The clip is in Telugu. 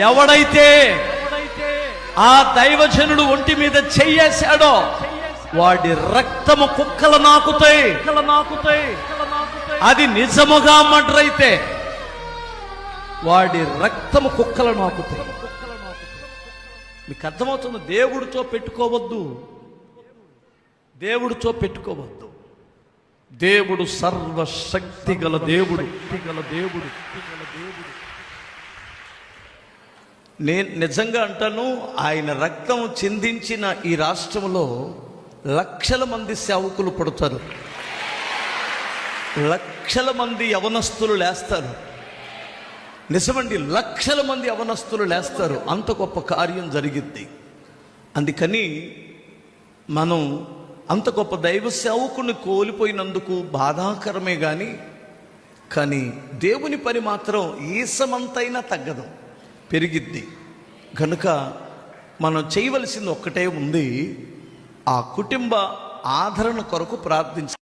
ఎవడైతే ఆ దైవజనుడు ఒంటి మీద చెయ్యేశాడో వాడి రక్తము కుక్కలు నాకుతాయి. అది నిజముగా మర్డర్ అయితే వాడి రక్తము కుక్కలు నాకుతాయి. మీకు అర్థమవుతుంది? దేవుడితో పెట్టుకోవద్దు, దేవుడితో పెట్టుకోవద్దు. దేవుడు సర్వశక్తి గల దేవుడు. నేను నిజంగా అంటాను, ఆయన రక్తం చిందించిన ఈ రాష్ట్రంలో లక్షల మంది సేవకులు పడతారు, లక్షల మంది యవనస్తులు లేస్తారు. నిజమండి, లక్షల మంది యవనస్తులు లేస్తారు. అంత గొప్ప కార్యం జరిగిద్ది. అందుకని మనం అంత గొప్ప దైవ సేవకుని కోల్పోయినందుకు బాధాకరమే కానీ దేవుని పని మాత్రం ఈసమంతైనా తగ్గదు, పెరిగిద్ది. కనుక మనం చేయవలసింది ఒక్కటే ఉంది, ఆ కుటుంబ ఆదరణ కొరకు ప్రార్థించాలి.